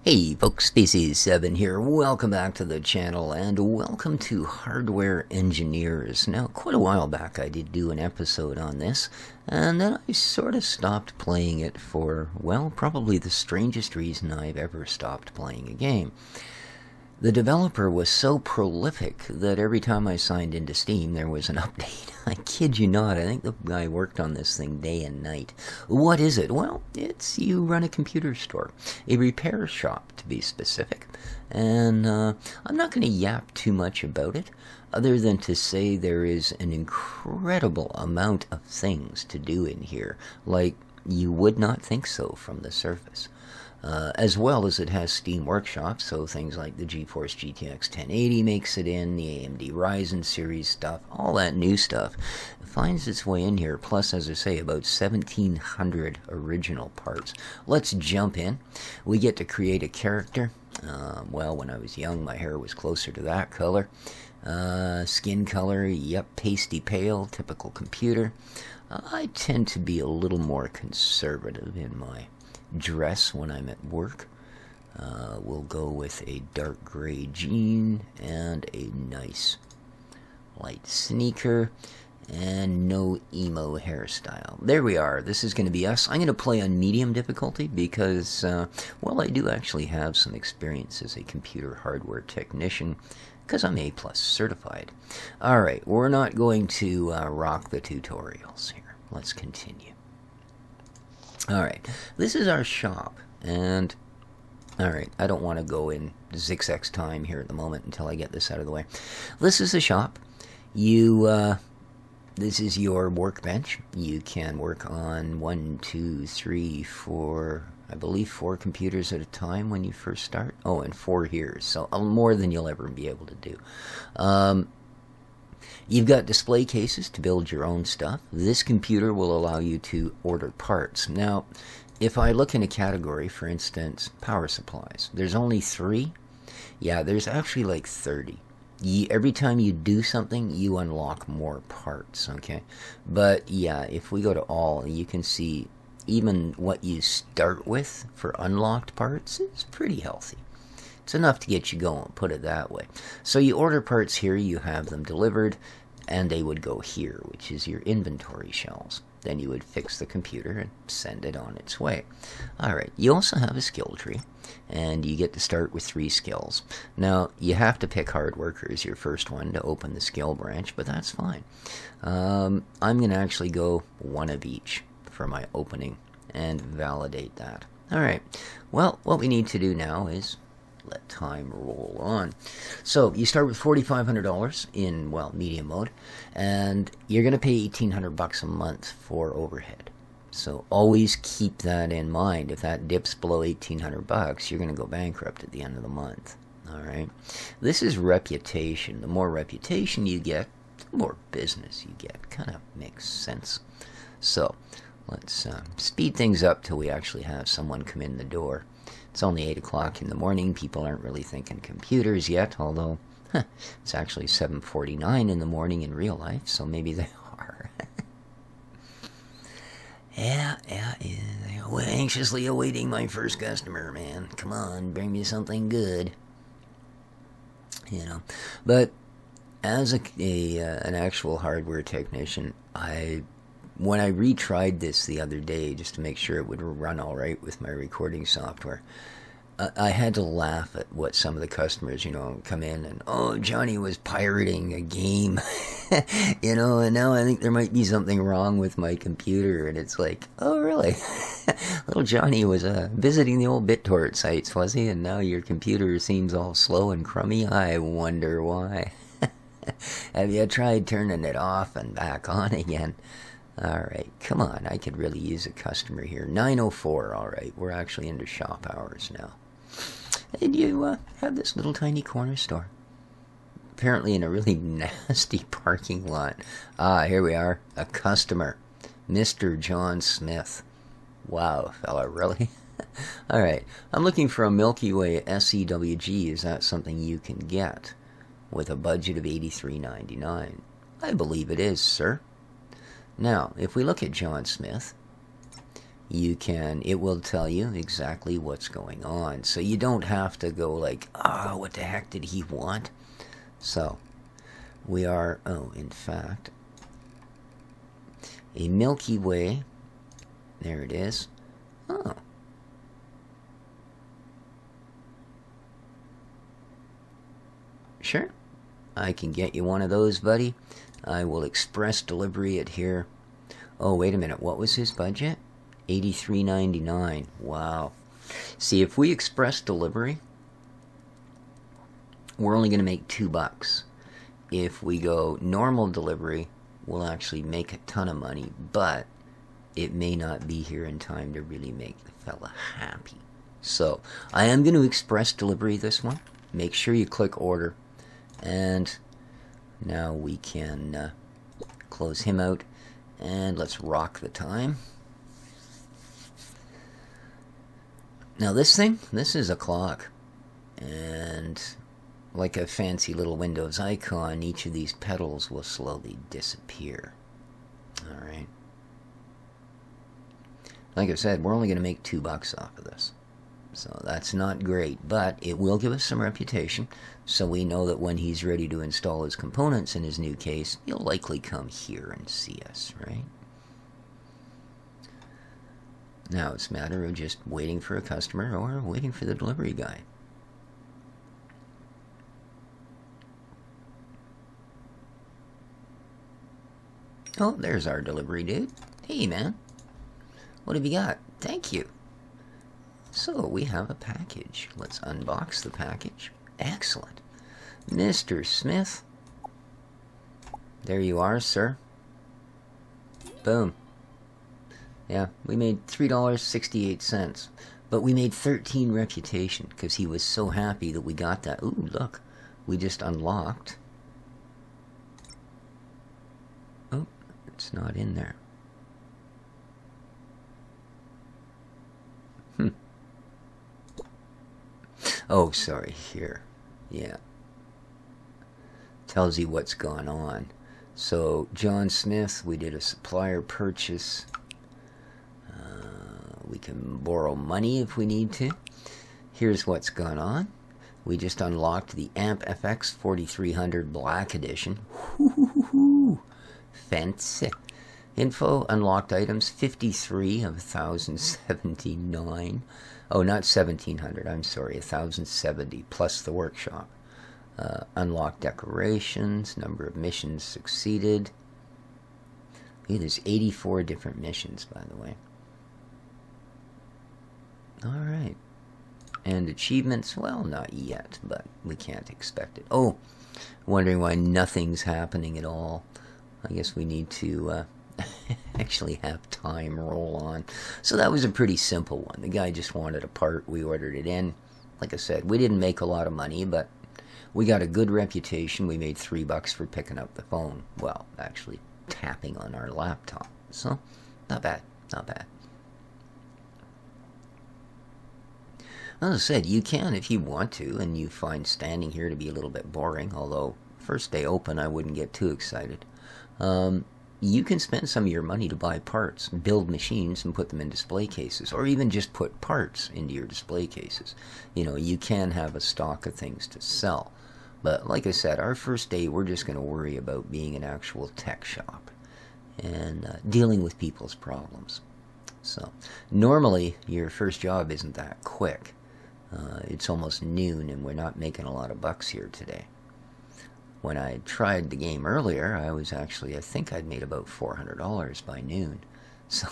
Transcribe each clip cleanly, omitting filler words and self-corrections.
Hey folks, this is Seven here. Welcome back to the channel and welcome to Hardware Engineers. Now, quite a while back I did do an episode on this, and then I sort of stopped playing it for, well, probably the strangest reason I've ever stopped playing a game. The developer was so prolific that every time I signed into Steam there was an update. I kid you not, I think the guy worked on this thing day and night. What is it? Well, it's you run a computer store. A repair shop, to be specific. And I'm not going to yap too much about it, other than to say there is an incredible amount of things to do in here, like you would not think so from the surface. As well as it has Steam Workshop, so things like the GeForce GTX 1080 makes it in, the AMD Ryzen series stuff, all that new stuff finds its way in here, plus, as I say, about 1,700 original parts. Let's jump in. We get to create a character. Well, when I was young, my hair was closer to that color. Skin color, yep, pasty pale, typical computer. I tend to be a little more conservative in my dress when I'm at work. We'll go with a dark gray jean and a nice light sneaker and no emo hairstyle. There we are. This is going to be us. I'm going to play on medium difficulty because, well, I do actually have some experience as a computer hardware technician because I'm A+ certified. Alright, we're not going to rock the tutorials here. Let's continue. Alright, this is our shop, and alright, I don't want to go in zigzag time here at the moment until I get this out of the way. This is the shop. This is your workbench. You can work on 1, 2, 3, 4, I believe 4 computers at a time when you first start. Oh, and 4 here, so more than you'll ever be able to do. You've got display cases to build your own stuff. This computer will allow you to order parts. Now, if I look in a category, for instance, power supplies, there's only 3. Yeah, there's actually like 30. Every time you do something, you unlock more parts, okay? But yeah, if we go to all, you can see even what you start with for unlocked parts is pretty healthy. It's enough to get you going, put it that way. So you order parts here, you have them delivered, and they would go here, which is your inventory shelves. Then you would fix the computer and send it on its way. Alright, you also have a skill tree, and you get to start with 3 skills. Now, you have to pick hard worker as your first one to open the skill branch, but that's fine. I'm going to actually go 1 of each for my opening and validate that. Alright, well, what we need to do now is let time roll on. So you start with $4,500 in, well, medium mode, and you're going to pay $1,800 a month for overhead. So always keep that in mind. If that dips below $1,800, you're going to go bankrupt at the end of the month. All right. This is reputation. The more reputation you get, the more business you get. Kind of makes sense. So let's speed things up till we actually have someone come in the door. It's only 8 o'clock in the morning. People aren't really thinking computers yet, although it's actually 7:49 in the morning in real life, so maybe they are. Yeah, we're anxiously awaiting my first customer, man. Come on, bring me something good. You know, but as an actual hardware technician, when I retried this the other day just to make sure it would run all right with my recording software, I had to laugh at what some of the customers, come in and, oh, Johnny was pirating a game, and now I think there might be something wrong with my computer, and it's like, oh, really? Little Johnny was visiting the old BitTorrent sites, was he? And now your computer seems all slow and crummy? I wonder why. Have you tried turning it off and back on again? Alright, come on, I could really use a customer here. 9:04, alright, we're actually into shop hours now. And you have this little tiny corner store. Apparently in a really nasty parking lot. Ah, here we are, a customer. Mr. John Smith. Wow, fella, really? Alright, I'm looking for a Milky Way SEWG. Is that something you can get? With a budget of $83.99. I believe it is, sir. Now, if we look at John Smith, you can, it will tell you exactly what's going on. So you don't have to go like, ah, what the heck did he want? So we are, oh, in fact, a Milky Way. There it is. Oh. Sure. I can get you one of those, buddy. I will express delivery it here. Oh, wait a minute. What was his budget? $83.99. Wow. See, if we express delivery, we're only going to make $2. If we go normal delivery, we'll actually make a ton of money, but it may not be here in time to really make the fella happy. So, I am going to express delivery this one. Make sure you click order. And now we can close him out. And let's rock the time. Now this thing, this is a clock. And like a fancy little Windows icon, each of these pedals will slowly disappear. Alright. Like I said, we're only going to make $2 off of this. So that's not great, but it will give us some reputation, so we know that when he's ready to install his components in his new case, he'll likely come here and see us, right? Now it's a matter of just waiting for a customer or waiting for the delivery guy. Oh, there's our delivery dude. Hey, man. What have you got? Thank you. So, we have a package. Let's unbox the package. Excellent. Mr. Smith. There you are, sir. Boom. Yeah, we made $3.68. But we made 13 reputation because he was so happy that we got that. Ooh, look. We just unlocked. Oh, it's not in there. Oh, sorry, here. Yeah. Tells you what's gone on. So, John Smith, we did a supplier purchase. We can borrow money if we need to. Here's what's gone on. We just unlocked the AMP FX 4300 Black Edition. Woo-hoo-hoo-hoo. Fancy. Info, unlocked items, 53 of 1,079. Oh, not 1,700, I'm sorry, 1,070, plus the workshop. Unlocked decorations, number of missions succeeded. Ooh, there's 84 different missions, by the way. Alright. And achievements, well, not yet, but we can't expect it. Oh, wondering why nothing's happening at all. I guess we need to actually have time roll on. So that was a pretty simple one. The guy just wanted a part. We ordered it in. Like I said, we didn't make a lot of money, but we got a good reputation. We made $3 for picking up the phone. Well, actually tapping on our laptop. So, not bad. Not bad. As I said, you can if you want to, and you find standing here to be a little bit boring, although first day open I wouldn't get too excited. You can spend some of your money to buy parts, build machines and put them in display cases, or even just put parts into your display cases. You know, you can have a stock of things to sell. But like I said, our first day we're just going to worry about being an actual tech shop and dealing with people's problems. So normally your first job isn't that quick. It's almost noon and we're not making a lot of bucks here today. When I tried the game earlier, I was actually, I think I'd made about $400 by noon. So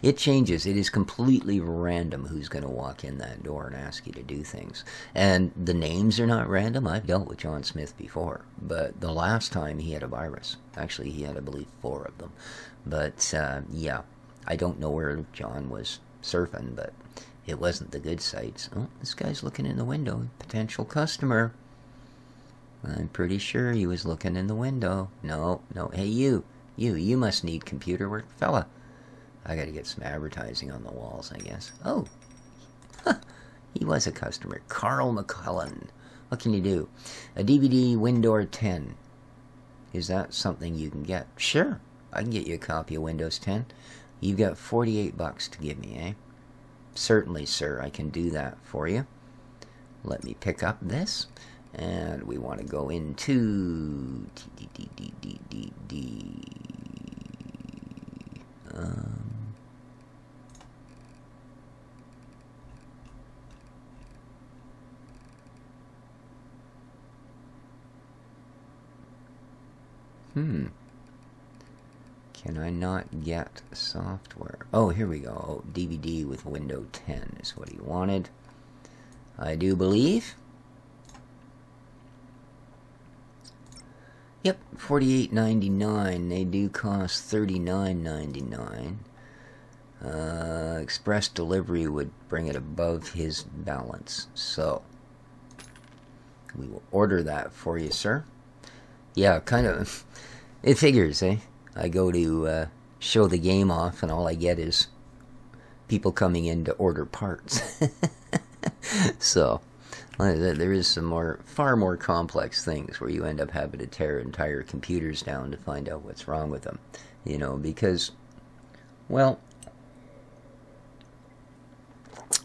it changes. It is completely random who's going to walk in that door and ask you to do things. And the names are not random. I've dealt with John Smith before. But the last time he had a virus. Actually, he had, I believe, 4 of them. But yeah, I don't know where John was surfing, but it wasn't the good sites. Oh, this guy's looking in the window. Potential customer. I'm pretty sure he was looking in the window. No. Hey, you must need computer work. Fella, I gotta get some advertising on the walls, I guess. Oh, he was a customer. Carl McCullen. What can you do? A DVD Windows 10. Is that something you can get? Sure, I can get you a copy of Windows 10. You've got 48 bucks to give me, eh? Certainly, sir, I can do that for you. Let me pick up this, and we want to go into Can I not get software? Oh, here we go. Oh, DVD with Windows 10 is what he wanted. I do believe. Yep, $48.99. They do cost $39.99. Express delivery would bring it above his balance. So, we will order that for you, sir. Yeah, kind of. It figures, eh? I go to show the game off, and all I get is people coming in to order parts. So, there is some far more complex things where you end up having to tear entire computers down to find out what's wrong with them. You know, because, well,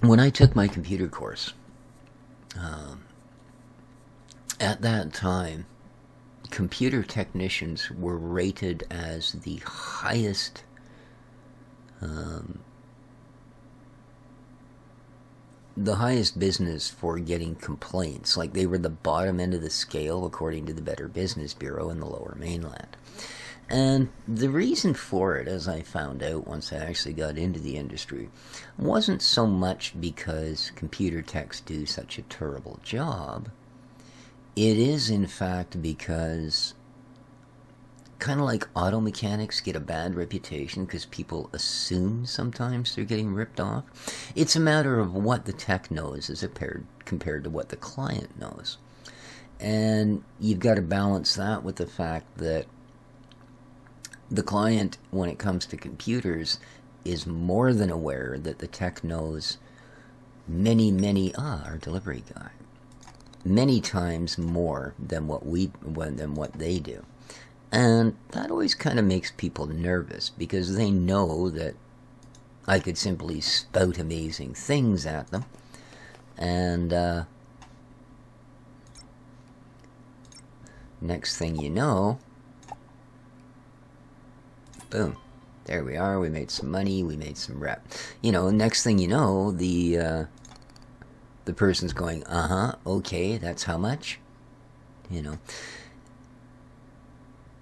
when I took my computer course, at that time, computer technicians were rated as the highest business for getting complaints. Like, they were the bottom end of the scale according to the Better Business Bureau in the Lower Mainland. And the reason for it, as I found out once I actually got into the industry, wasn't so much because computer techs do such a terrible job. It is, in fact, because, kind of like auto mechanics get a bad reputation because people assume sometimes they're getting ripped off. It's a matter of what the tech knows as compared to what the client knows. And you've got to balance that with the fact that the client, when it comes to computers, is more than aware that the tech knows our delivery guy. Many times more than what they do. And that always kind of makes people nervous because they know that I could simply spout amazing things at them. And next thing you know, boom, there we are. We made some money. We made some rep. You know, next thing you know, the person's going, okay, that's how much? You know.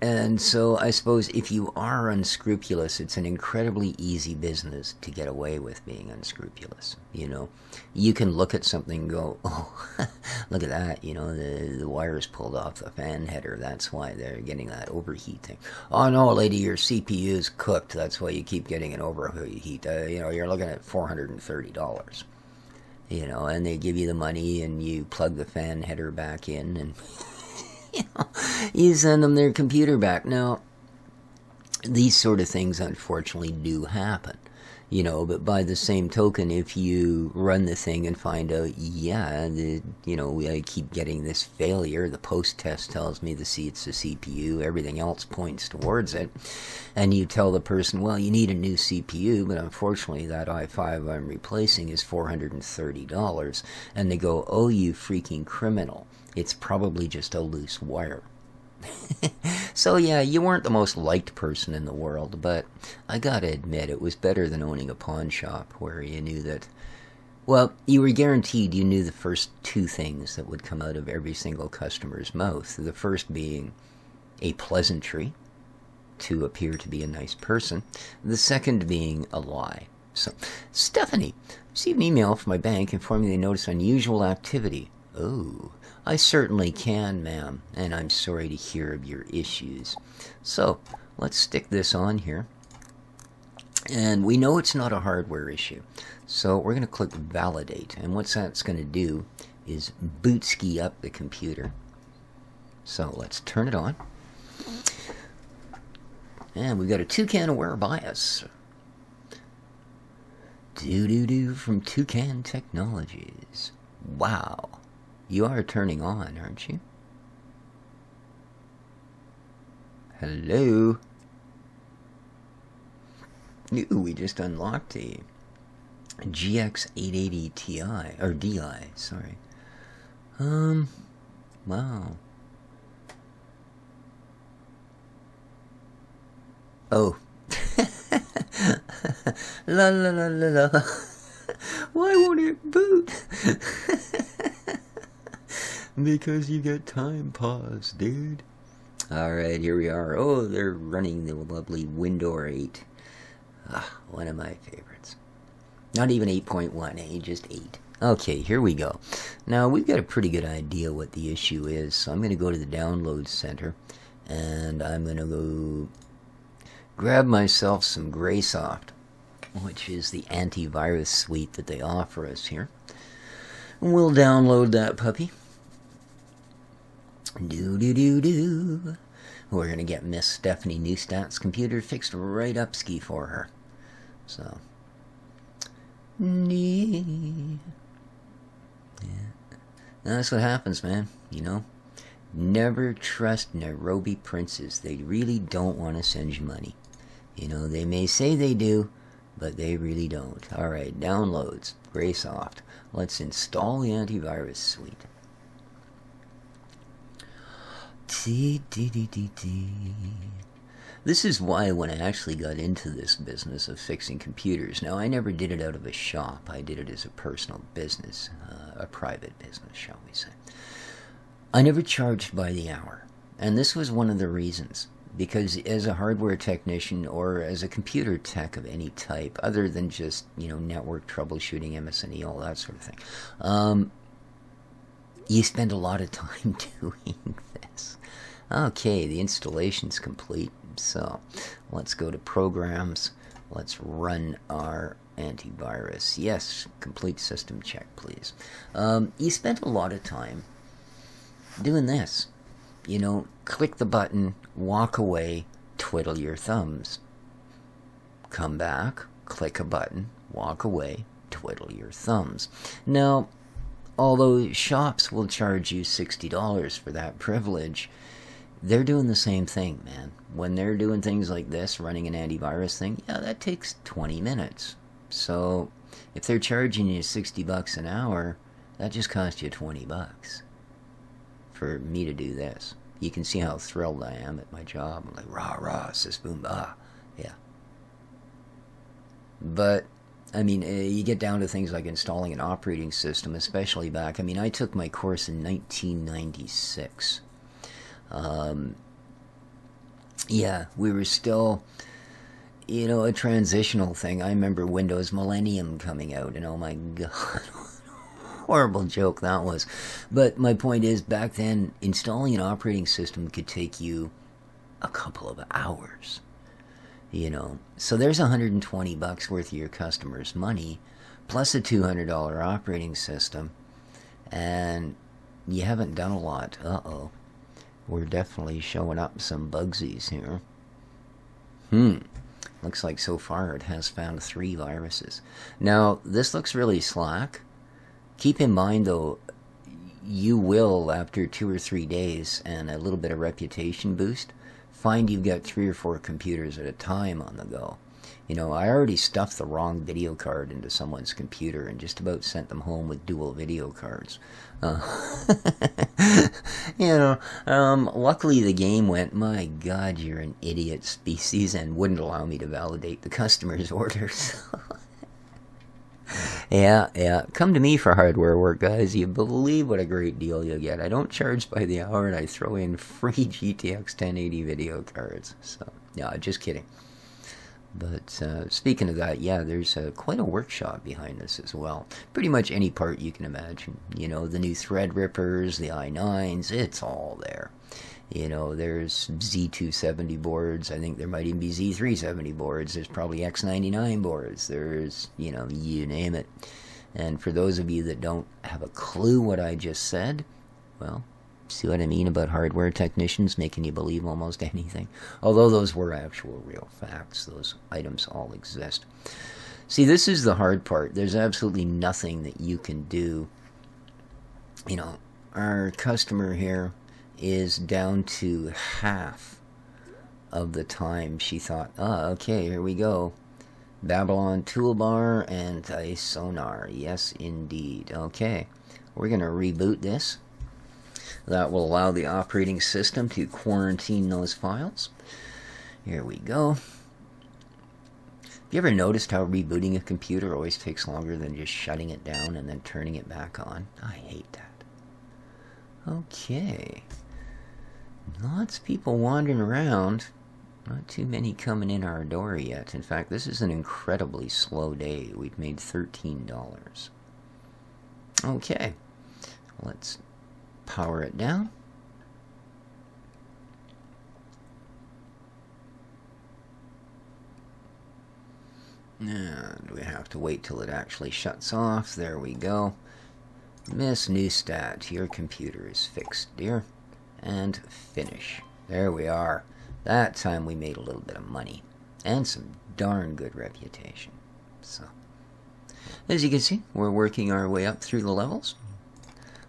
And so I suppose if you are unscrupulous, it's an incredibly easy business to get away with being unscrupulous. You know, you can look at something and go, oh, look at that, you know, the wire's pulled off the fan header. That's why they're getting that overheat thing. Oh, no, lady, your CPU's cooked. That's why you keep getting an overheat. You know, you're looking at $430. You know, and they give you the money and you plug the fan header back in and you know, you send them their computer back. Now, these sort of things unfortunately do happen, you know, but by the same token, if you run the thing and find out, yeah, you know, I keep getting this failure, the post-test tells me it's the CPU, everything else points towards it, and you tell the person, well, you need a new CPU, but unfortunately that i5 I'm replacing is $430, and they go, oh, you freaking criminal. It's probably just a loose wire. So yeah, you weren't the most liked person in the world, but I gotta admit it was better than owning a pawn shop where you knew that, well, you were guaranteed you knew the first two things that would come out of every single customer's mouth. The first being a pleasantry to appear to be a nice person. The second being a lie. So, Stephanie, received an email from my bank informing they noticed unusual activity. Oh, I certainly can, ma'am, and I'm sorry to hear of your issues. So, let's stick this on here. And we know it's not a hardware issue. So, we're going to click Validate. And what that's going to do is bootski up the computer. So, let's turn it on. And we've got a Toucan aware bias. Do-do-do from Toucan Technologies. Wow. You are turning on, aren't you? Hello? Ooh, we just unlocked a GX 880 Ti, or DI, sorry. Wow. Oh. La la la la la. Why won't it boot? Because you get time pause, dude. Alright, here we are. Oh, they're running the lovely Windor 8. Ah, one of my favorites. Not even 8.1, eh? Just 8. Okay, here we go. Now, we've got a pretty good idea what the issue is, so I'm going to go to the download center, and I'm going to go grab myself some Graysoft, which is the antivirus suite that they offer us here. And we'll download that puppy. Do. We're going to get Miss Stephanie Neustat's computer fixed right up ski for her. So, yeah. That's what happens, man, you know. Never trust Nairobi princes. They really don't want to send you money. You know, they may say they do, but they really don't. Alright, downloads, Graysoft. Let's install the antivirus suite. This is why when I actually got into this business of fixing computers, now I never did it out of a shop. I did it as a personal business, a private business, shall we say. I never charged by the hour. And this was one of the reasons. Because as a hardware technician or as a computer tech of any type, other than just, you know, network troubleshooting, MS&E, all that sort of thing, you spend a lot of time doing this. Okay, the installation's complete. So let's go to programs. Let's run our antivirus. Yes, complete system check, please. You spent a lot of time doing this. You know, click the button, walk away, twiddle your thumbs. Come back, click a button, walk away, twiddle your thumbs. Now, although shops will charge you $60 for that privilege, they're doing the same thing, man. When they're doing things like this, running an antivirus thing, yeah, that takes 20 minutes. So, if they're charging you $60 an hour, that just cost you $20 for me to do this. You can see how thrilled I am at my job. I'm like, rah, rah, sis, boom, bah. Yeah. But, I mean, you get down to things like installing an operating system, especially back, I mean, I took my course in 1996. Yeah, we were still, you know, a transitional thing. I remember Windows Millennium coming out, and oh my god, horrible joke that was. But my point is, back then, installing an operating system could take you a couple of hours, you know. So there's $120 worth of your customer's money, plus a $200 operating system, and you haven't done a lot. Uh-oh. We're definitely showing up some bugsies here. Looks like so far it has found 3 viruses. Now, this looks really slack. Keep in mind, though, you will, after 2 or 3 days and a little bit of reputation boost, find you've got 3 or 4 computers at a time on the go. You know, I already stuffed the wrong video card into someone's computer and just about sent them home with dual video cards. You know, luckily the game went, my god, you're an idiot species, and wouldn't allow me to validate the customer's orders. Yeah, come to me for hardware work, guys. You believe what a great deal you get. I don't charge by the hour, and I throw in free GTX 1080 video cards. So, yeah, just kidding. But speaking of that, yeah, there's quite a workshop behind this as well. Pretty much any part you can imagine. You know, the new Threadrippers, the i9s, it's all there. You know, there's Z270 boards. I think there might even be Z370 boards. There's probably X99 boards. There's, you know, you name it. And for those of you that don't have a clue what I just said, well, see what I mean about hardware technicians making you believe almost anything? Although those were actual real facts. Those items all exist. See, this is the hard part. There's absolutely nothing that you can do. You know, our customer here is down to half of the time she thought, okay, here we go. Babylon toolbar, anti-sonar. Yes, indeed. Okay, we're going to reboot this. That will allow the operating system to quarantine those files. Here we go. Have you ever noticed how rebooting a computer always takes longer than just shutting it down and then turning it back on? I hate that. Okay. Lots of people wandering around. Not too many coming in our door yet. In fact, this is an incredibly slow day. We've made $13. Okay. Let's power it down. And we have to wait till it actually shuts off. There we go. Miss Newstat, your computer is fixed, dear. And finish. There we are. That time we made a little bit of money. And some darn good reputation. So, as you can see, we're working our way up through the levels,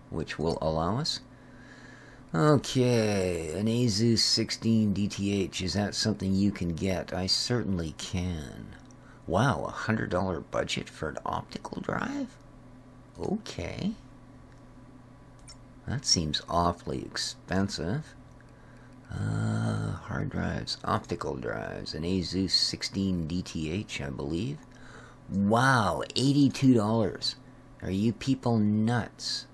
which will allow us. Okay, an Asus 16 DTH. Is that something you can get? I certainly can. Wow, $100 budget for an optical drive? Okay. That seems awfully expensive. Hard drives, optical drives, an Asus 16 DTH, I believe. Wow, $82. Are you people nuts?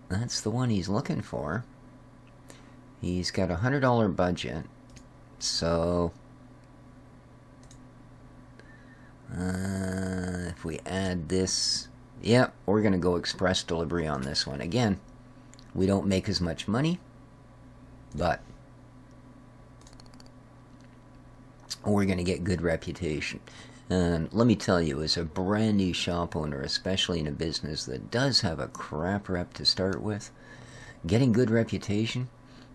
That's the one he's looking for. He's got a $100 budget, so if we add this, yep, we're going to go express delivery on this one. Again, we don't make as much money, but we're going to get good reputation. And let me tell you, as a brand new shop owner, especially in a business that does have a crap rep to start with, getting good reputation,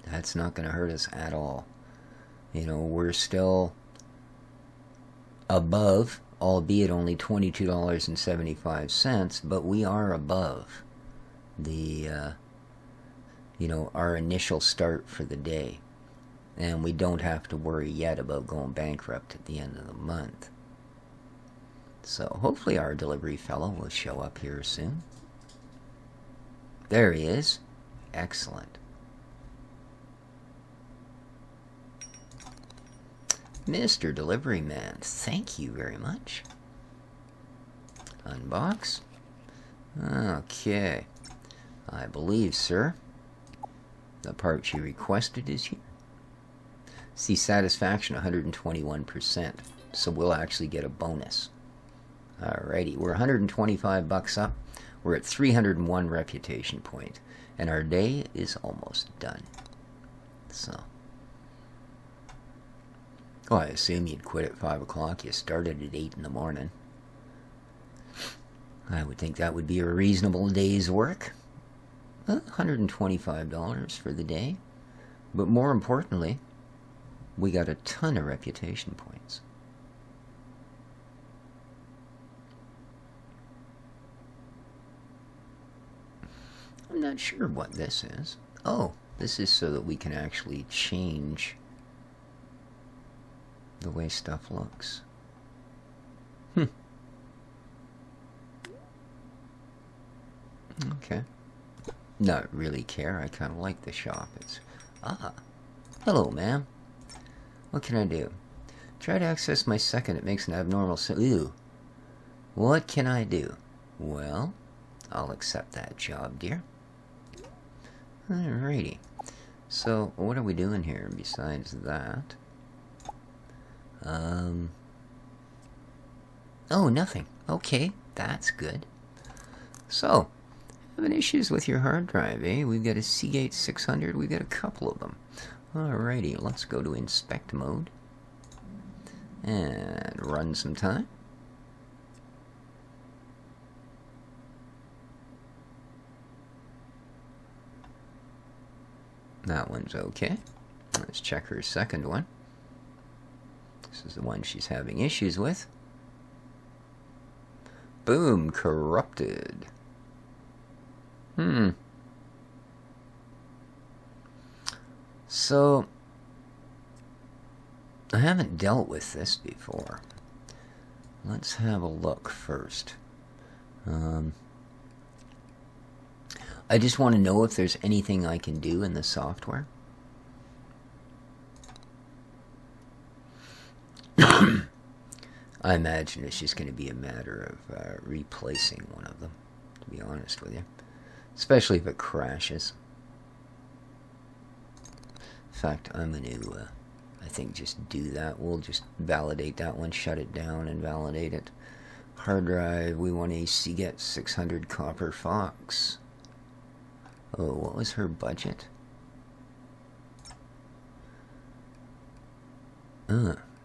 that's not going to hurt us at all. You know, we're still above, albeit only $22.75, but we are above the, you know, our initial start for the day. And we don't have to worry yet about going bankrupt at the end of the month. So hopefully our delivery fellow will show up here soon. There he is. Excellent. Mr. Delivery Man, thank you very much. Unbox. Okay. I believe, sir, the part you requested is here. See, satisfaction 121%. So we'll actually get a bonus. Alrighty, we're 125 bucks up. We're at 301 reputation point, and our day is almost done. So, I assume you'd quit at 5 o'clock. You started at 8 in the morning. I would think that would be a reasonable day's work. $125 for the day. But more importantly, we got a ton of reputation points. I'm not sure what this is. Oh, this is so that we can actually change the way stuff looks. Okay. Not really care. I kind of like the shop. It's... Hello, ma'am. What can I do? Try to access my second. It makes an abnormal... Ew. What can I do? Well, I'll accept that job, dear. Alrighty. So, what are we doing here besides that? Oh, nothing. Okay, that's good. So, having issues with your hard drive, eh? We've got a Seagate 600. We've got a couple of them. Alrighty, let's go to inspect mode. And run some time. That one's okay. Let's check her second one. This is the one she's having issues with. Boom, corrupted. So, I haven't dealt with this before. Let's have a look first. I just want to know if there's anything I can do in the software. I imagine it's just going to be a matter of replacing one of them, to be honest with you. Especially if it crashes. In fact, I'm going to, I think, just do that. We'll just validate that one, shut it down, and validate it. Hard drive, we want a Seagate 600 copper Fox. Oh, what was her budget?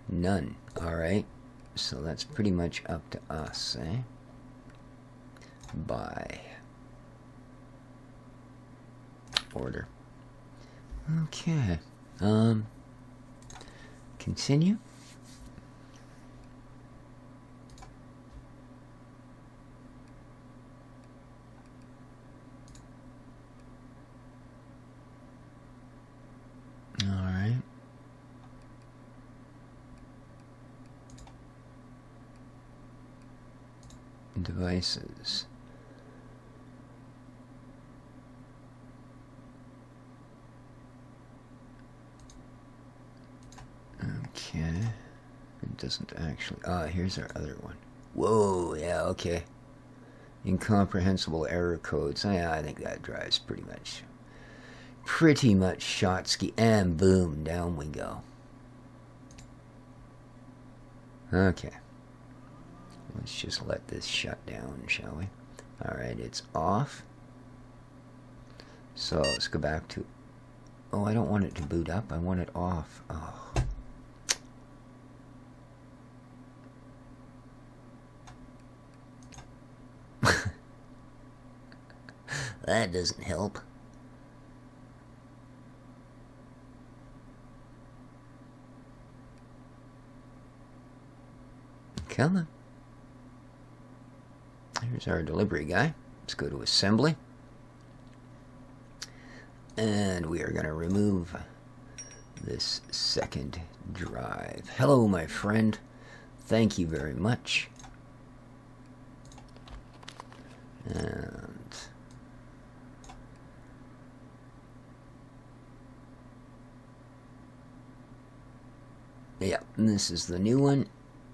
None. Alright. So that's pretty much up to us, eh? Buy. Order. Okay. Continue. All right. Devices. Okay. It doesn't actually... Ah, here's our other one. Whoa, yeah, okay. Incomprehensible error codes. Yeah, I think that drives pretty much shot ski. And boom, down we go. Okay. Let's just let this shut down, shall we? Alright, it's off. So let's go back to... Oh, I don't want it to boot up. I want it off. Oh. That doesn't help. Come on. Here's our delivery guy. Let's go to assembly. And we are going to remove this second drive. Hello, my friend. Thank you very much. And yeah, this is the new one.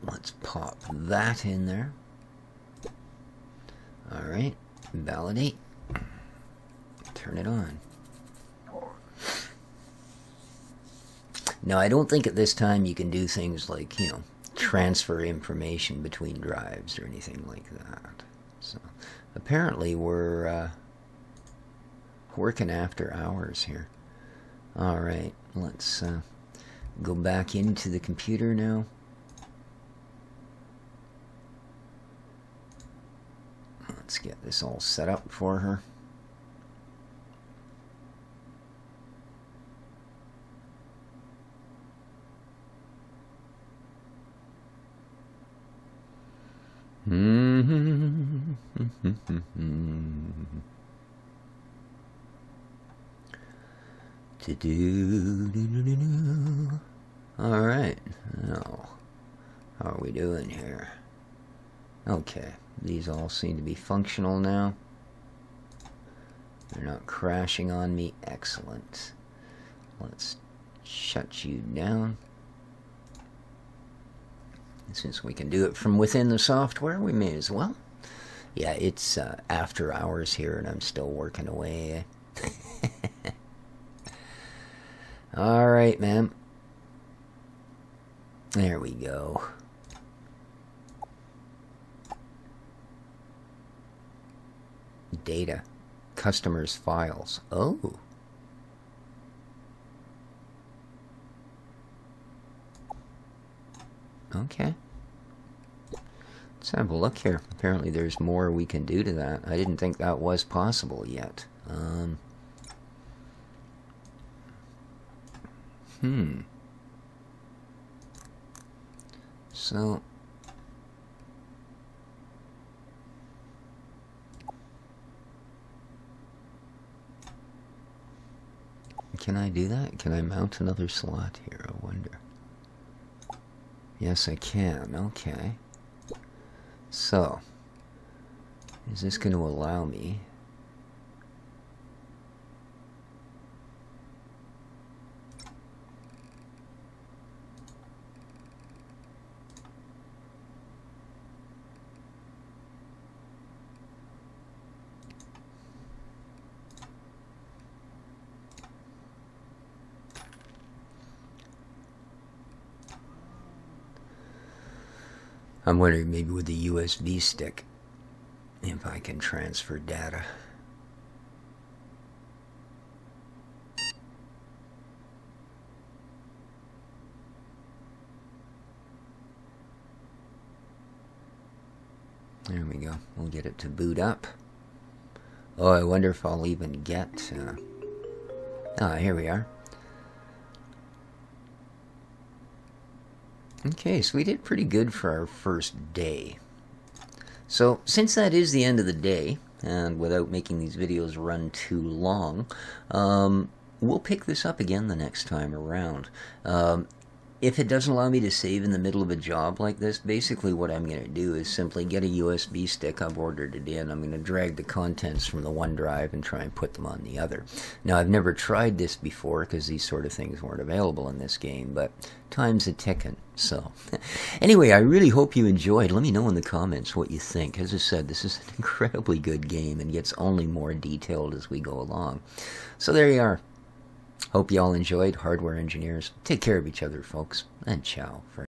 Let's pop that in there. Alright, validate. Turn it on. Now, I don't think at this time you can do things like, you know, transfer information between drives or anything like that. So, apparently we're working after hours here. Alright, let's go back into the computer now. Let's get this all set up for her. All right. Now, how are we doing here? Okay, these all seem to be functional now. They're not crashing on me. Excellent. Let's shut you down. Since we can do it from within the software, we may as well. Yeah, it's after hours here and I'm still working away. Alright, ma'am. There we go. Data. Customers' files. Oh. Okay. Let's have a look here. Apparently there's more we can do to that. I didn't think that was possible yet. So... Can I do that? Can I mount another slot here? I wonder. Yes, I can. Okay. So, is this going to allow me? I'm wondering maybe with the USB stick if I can transfer data. There we go. We'll get it to boot up. Oh, I wonder if I'll even get... here we are. Okay, so we did pretty good for our first day. So, since that is the end of the day, and without making these videos run too long, we'll pick this up again the next time around. If it doesn't allow me to save in the middle of a job like this, basically what I'm going to do is simply get a USB stick. I've ordered it in. I'm going to drag the contents from the one drive and try and put them on the other. Now, I've never tried this before because these sort of things weren't available in this game, but time's a-ticking. So, anyway, I really hope you enjoyed. Let me know in the comments what you think. As I said, this is an incredibly good game and gets only more detailed as we go along. So there you are. Hope you all enjoyed. Hardware engineers, take care of each other, folks, and ciao for